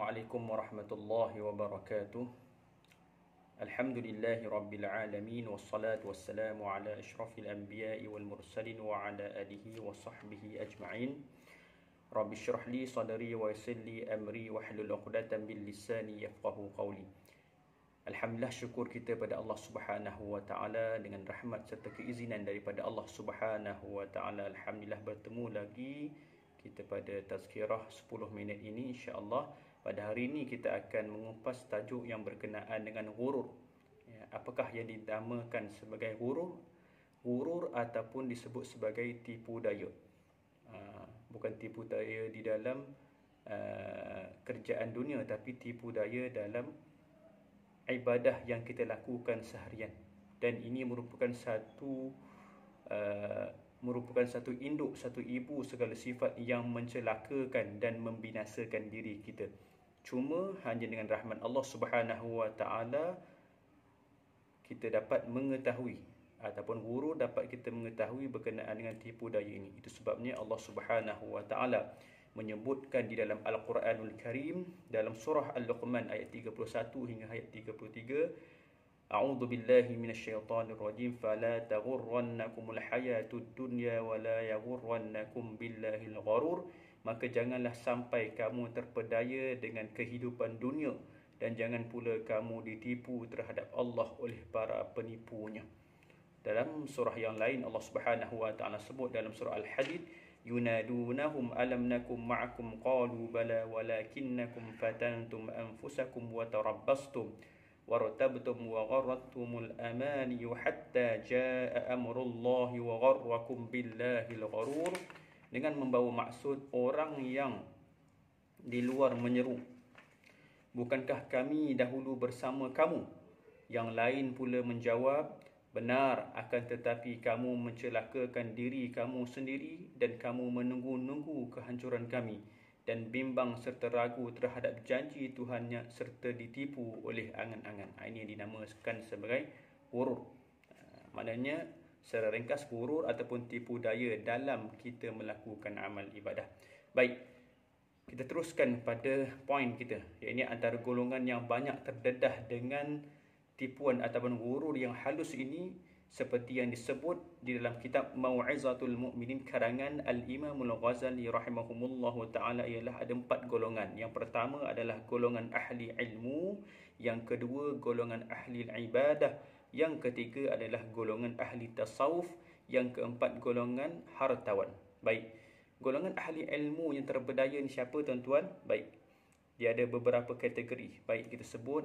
Assalamualaikum warahmatullahi wabarakatuh. Alhamdulillahi rabbil alamin, wassalatu wassalamu ala asyrafil anbiya'i wal mursalin wa ala alihi wa sahbihi ajma'in. Rabbi syrah li sadri wa yassir li amri wahlul 'uqdatam min lisani yafqahu qawli. Alhamdulillah, syukur kita pada Allah Subhanahu wa taala dengan rahmat serta keizinan daripada Allah Subhanahu wa taala. Alhamdulillah bertemu lagi kita pada tazkirah 10 minit ini insya-Allah. Pada hari ini kita akan mengupas tajuk yang berkenaan dengan ghurur. Ya, apakah yang dinamakan sebagai ghurur? Ghurur ataupun disebut sebagai tipu daya. Bukan tipu daya di dalam kerjaan dunia, tapi tipu daya dalam ibadah yang kita lakukan seharian. Dan ini merupakan satu induk, satu ibu segala sifat yang mencelakakan dan membinasakan diri kita. Cuma hanya dengan rahmat Allah Subhanahu wa taala kita dapat mengetahui ataupun guru dapat kita mengetahui berkenaan dengan tipu daya ini. Itu sebabnya Allah Subhanahu wa taala menyebutkan di dalam Al-Quranul Karim dalam surah Al-Luqman ayat 31 hingga ayat 33, A'udzu billahi minasyaitonir rajim, fala taghurrannakumul hayatud dunya wa la yaghurrannakum billahil gharur. Maka janganlah sampai kamu terpedaya dengan kehidupan dunia dan jangan pula kamu ditipu terhadap Allah oleh para penipunya. Dalam surah yang lain Allah Subhanahu wa taala sebut dalam surah Al-Hadid, yunadunahum alam nakum ma'akum qalu bala walakinnakum fatantum anfusakum wa tarabbastum wartabtum wa gharrattumul amani hatta jaa amrullahi wa gharrakum billahil gharur. Dengan membawa maksud orang yang di luar menyeru, bukankah kami dahulu bersama kamu? Yang lain pula menjawab, benar, akan tetapi kamu mencelakakan diri kamu sendiri dan kamu menunggu-nunggu kehancuran kami dan bimbang serta ragu terhadap janji Tuhannya serta ditipu oleh angan-angan. Ini yang dinamakan sebagai ghurur. Maknanya secara ringkas, ghurur ataupun tipu daya dalam kita melakukan amal ibadah. Baik, kita teruskan pada poin kita, iaitu antara golongan yang banyak terdedah dengan tipuan ataupun ghurur yang halus ini, seperti yang disebut di dalam kitab Mau'izatul Mu'minin karangan Al-Imamul Ghazali rahimahumullahu ta'ala, ialah ada 4 golongan. Yang pertama adalah golongan ahli ilmu, yang kedua golongan ahli ibadah, yang ketiga adalah golongan ahli tasawuf, yang keempat golongan hartawan. Baik, golongan ahli ilmu yang terpedaya ni siapa tuan-tuan? Baik, dia ada beberapa kategori. Baik, kita sebut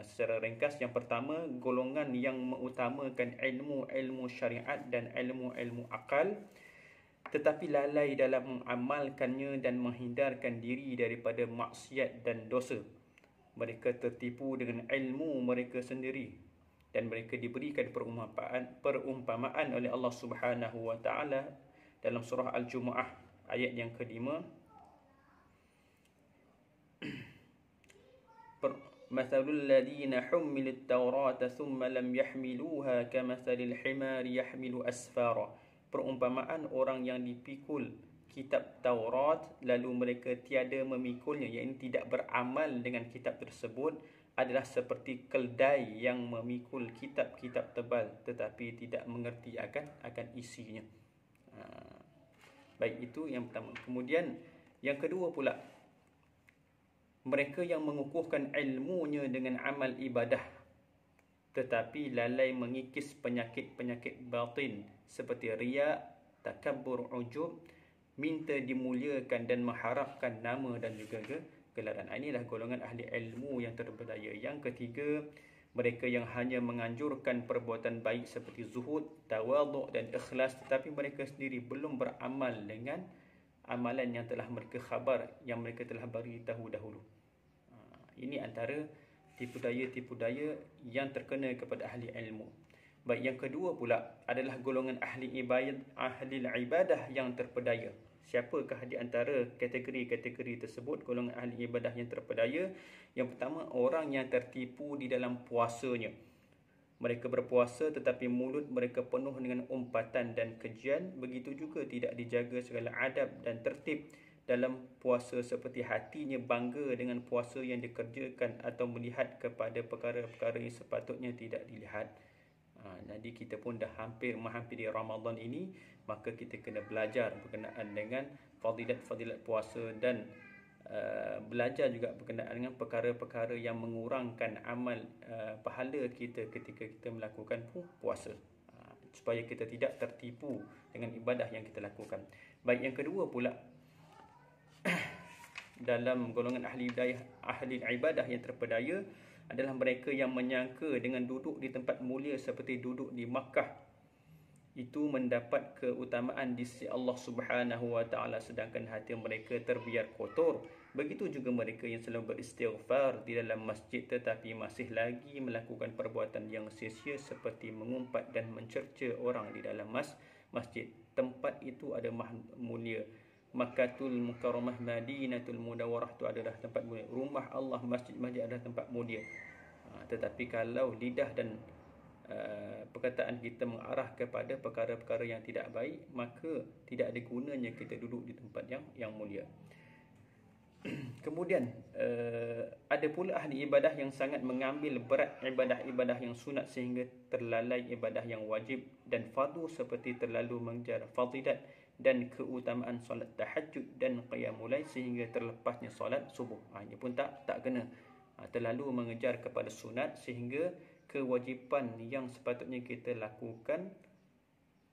secara ringkas. Yang pertama, golongan yang mengutamakan ilmu syariat dan ilmu akal, tetapi lalai dalam mengamalkannya dan menghindarkan diri daripada maksiat dan dosa. Mereka tertipu dengan ilmu mereka sendiri dan mereka diberikan perumpamaan oleh Allah Subhanahu wa taala dalam surah Al-Jumu'ah ayat yang ke-5. Mathalul ladzina hummilut tawrata thumma lam yahmiluha kamathalil himari yahmilu asfara. Perumpamaan orang yang dipikul kitab Taurat lalu mereka tiada memikulnya, iaitu tidak beramal dengan kitab tersebut, adalah seperti keldai yang memikul kitab-kitab tebal tetapi tidak mengerti akan isinya. Baik, itu yang pertama. Kemudian yang kedua pula, mereka yang mengukuhkan ilmunya dengan amal ibadah tetapi lalai mengikis penyakit-penyakit batin seperti riya, takabbur, ujub, minta dimuliakan dan mengharapkan nama dan juga gelaran. Inilah golongan ahli ilmu yang terpedaya. Yang ketiga, mereka yang hanya menganjurkan perbuatan baik seperti zuhud, tawaduk dan ikhlas, tetapi mereka sendiri belum beramal dengan amalan yang telah mereka khabar, yang mereka telah beritahu dahulu. Ini antara tipu daya yang terkena kepada ahli ilmu. Baik, yang kedua pula adalah golongan ahli ibadah yang terpedaya. Siapakah di antara kategori-kategori tersebut, golongan ahli ibadah yang terpedaya? Yang pertama, orang yang tertipu di dalam puasanya. Mereka berpuasa tetapi mulut mereka penuh dengan umpatan dan kejian. Begitu juga tidak dijaga segala adab dan tertib dalam puasa seperti hatinya bangga dengan puasa yang dikerjakan atau melihat kepada perkara-perkara yang sepatutnya tidak dilihat. Jadi kita pun dah menghampiri Ramadan ini, maka kita kena belajar berkenaan dengan fadilat-fadilat puasa dan belajar juga berkenaan dengan perkara-perkara yang mengurangkan amal pahala kita ketika kita melakukan puasa, supaya kita tidak tertipu dengan ibadah yang kita lakukan. Baik, yang kedua pula, dalam golongan ahli ibadah yang terpedaya adalah mereka yang menyangka dengan duduk di tempat mulia seperti duduk di Makkah itu mendapat keutamaan di sisi Allah Subhanahu wa taala, sedangkan hati mereka terbiar kotor. Begitu juga mereka yang selalu beristighfar di dalam masjid tetapi masih lagi melakukan perbuatan yang sia-sia seperti mengumpat dan mencerca orang di dalam masjid. Tempat itu ada mulia. Makkatul Mukarramah, Madinatul Munawwarah itu adalah tempat mulia. Rumah Allah, masjid-masjid adalah tempat mulia. Tetapi kalau lidah dan perkataan kita mengarah kepada perkara-perkara yang tidak baik, maka tidak ada gunanya kita duduk di tempat yang mulia. Kemudian ada pula ahli ibadah yang sangat mengambil berat ibadah-ibadah yang sunat sehingga terlalai ibadah yang wajib dan fardu, seperti terlalu mengejar fadilat dan keutamaan solat tahajud dan qiyamul lail sehingga terlepasnya solat subuh. Ini pun tak kena. Terlalu mengejar kepada sunat sehingga kewajipan yang sepatutnya kita lakukan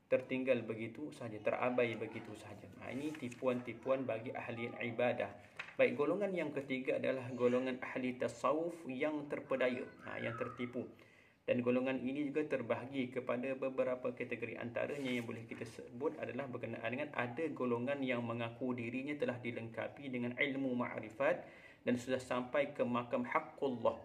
tertinggal begitu sahaja, terabai begitu sahaja. Ini tipuan-tipuan bagi ahli ibadah. Baik, golongan yang ketiga adalah golongan ahli tasawuf yang terpedaya, yang tertipu. Dan golongan ini juga terbahagi kepada beberapa kategori. Antaranya yang boleh kita sebut adalah berkenaan dengan ada golongan yang mengaku dirinya telah dilengkapi dengan ilmu ma'rifat dan sudah sampai ke makam haqqullah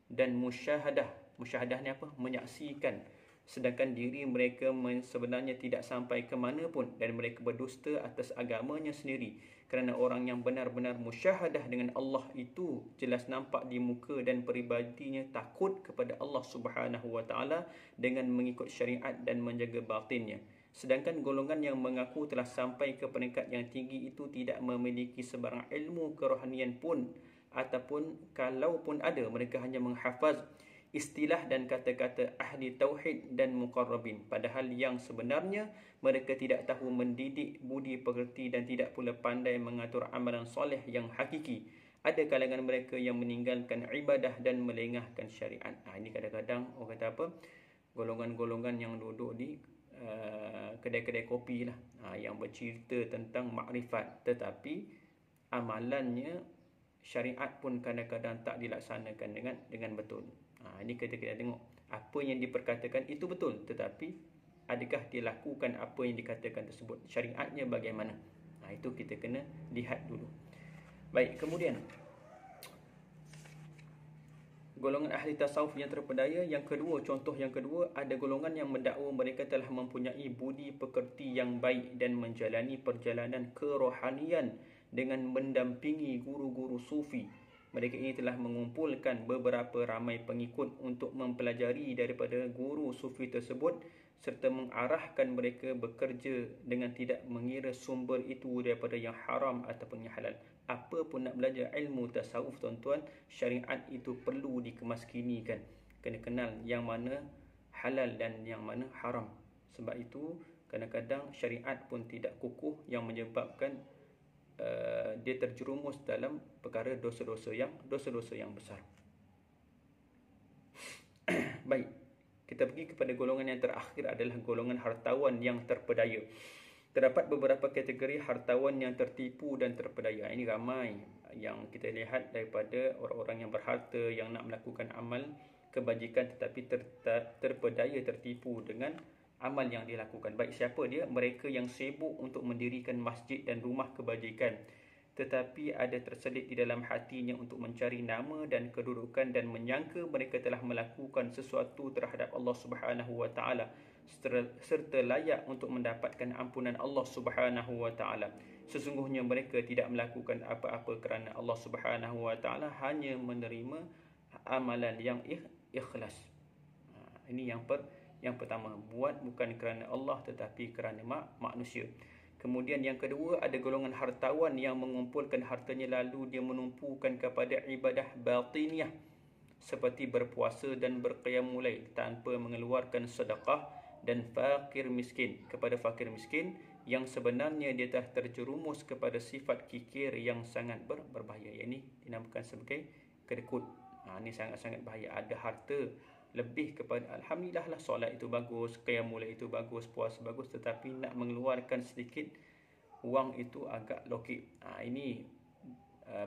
dan musyahadah. Musyahadah ni apa? Menyaksikan. Sedangkan diri mereka sebenarnya tidak sampai ke mana pun dan mereka berdusta atas agamanya sendiri. Kerana orang yang benar-benar musyahadah dengan Allah itu jelas nampak di muka dan peribadinya takut kepada Allah Subhanahu wa taala dengan mengikut syariat dan menjaga batinnya. Sedangkan golongan yang mengaku telah sampai ke peringkat yang tinggi itu tidak memiliki sebarang ilmu kerohanian pun, ataupun kalaupun ada, mereka hanya menghafaz istilah dan kata-kata ahli tauhid dan muqarrabin, padahal yang sebenarnya mereka tidak tahu mendidik budi pekerti dan tidak pula pandai mengatur amalan soleh yang hakiki. Ada kalangan mereka yang meninggalkan ibadah dan melengahkan syariat. Ini kadang-kadang orang kata apa, golongan-golongan yang duduk di kedai-kedai kopi lah, yang bercerita tentang makrifat tetapi amalannya syariat pun kadang-kadang tak dilaksanakan dengan betul. Ini kita tengok apa yang diperkatakan itu betul, tetapi adakah dilakukan apa yang dikatakan tersebut, syariatnya bagaimana? Itu kita kena lihat dulu. Baik, kemudian golongan ahli tasawuf yang terpedaya yang kedua, contoh yang kedua, ada golongan yang mendakwa mereka telah mempunyai budi pekerti yang baik dan menjalani perjalanan kerohanian dengan mendampingi guru-guru sufi. Mereka ini telah mengumpulkan beberapa ramai pengikut untuk mempelajari daripada guru sufi tersebut serta mengarahkan mereka bekerja dengan tidak mengira sumber itu daripada yang haram ataupun yang halal. Apa pun nak belajar ilmu tasawuf, tuan-tuan, syariat itu perlu dikemaskinikan. Kena kenal yang mana halal dan yang mana haram. Sebab itu kadang-kadang syariat pun tidak kukuh yang menyebabkan dia terjerumus dalam perkara dosa-dosa yang besar. Baik, kita pergi kepada golongan yang terakhir adalah golongan hartawan yang terpedaya. Terdapat beberapa kategori hartawan yang tertipu dan terpedaya. Ini ramai yang kita lihat daripada orang-orang yang berharta yang nak melakukan amal kebajikan tetapi terpedaya, tertipu dengan amal yang dilakukan. Baik, siapa dia? Mereka yang sibuk untuk mendirikan masjid dan rumah kebajikan, tetapi ada terselit di dalam hatinya untuk mencari nama dan kedudukan dan menyangka mereka telah melakukan sesuatu terhadap Allah Subhanahu wa taala serta layak untuk mendapatkan ampunan Allah Subhanahu wa taala. Sesungguhnya mereka tidak melakukan apa-apa kerana Allah Subhanahu wa taala, hanya menerima amalan yang ikhlas. Ini yang pertama, buat bukan kerana Allah tetapi kerana manusia. Kemudian yang kedua, ada golongan hartawan yang mengumpulkan hartanya lalu dia menumpukan kepada ibadah batiniah seperti berpuasa dan berqiyamul lail tanpa mengeluarkan sedekah, dan fakir miskin, kepada fakir miskin yang sebenarnya dia telah terjerumus kepada sifat kikir yang sangat berbahaya. Yang ini dinamakan sebagai kedekut. Ini sangat-sangat bahaya. Ada harta lebih kepada, alhamdulillah lah, solat itu bagus, qiyamul lail itu bagus, puasa bagus, tetapi nak mengeluarkan sedikit wang itu agak lokek. Ini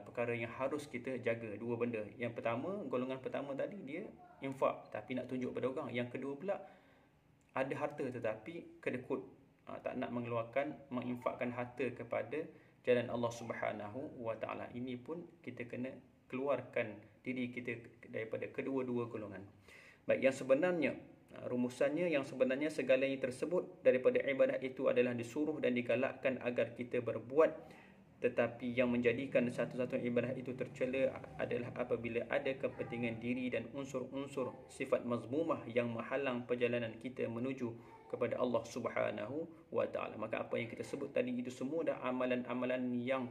perkara yang harus kita jaga. Dua benda. Yang pertama, golongan pertama tadi dia infak tapi nak tunjuk pada orang. Yang kedua pula, ada harta tetapi kedekut, tak nak menginfakkan harta kepada jalan Allah Subhanahu wa taala. Ini pun kita kena keluarkan diri kita daripada kedua-dua golongan. Baik, yang sebenarnya rumusannya, yang sebenarnya segalanya tersebut daripada ibadah itu adalah disuruh dan digalakkan agar kita berbuat, tetapi yang menjadikan satu-satunya ibadah itu tercela adalah apabila ada kepentingan diri dan unsur-unsur sifat mazmumah yang menghalang perjalanan kita menuju kepada Allah Subhanahu wa taala. Maka apa yang kita sebut tadi itu semua adalah amalan-amalan yang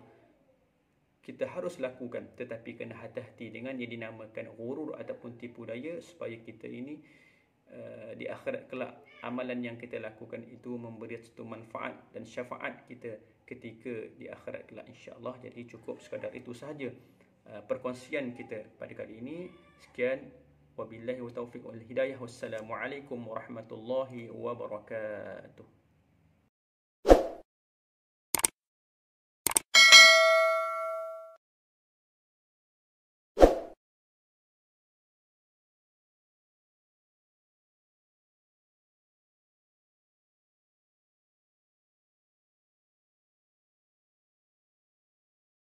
kita harus lakukan, tetapi kena hati-hati dengan yang dinamakan ghurur ataupun tipu daya, supaya kita ini di akhirat kelak amalan yang kita lakukan itu memberi satu manfaat dan syafaat kita ketika di akhirat kelak, insya-Allah. Jadi cukup sekadar itu sahaja perkongsian kita pada kali ini. Sekian, wabillahi taufiq wal hidayah. Wassalamualaikum warahmatullahi wabarakatuh.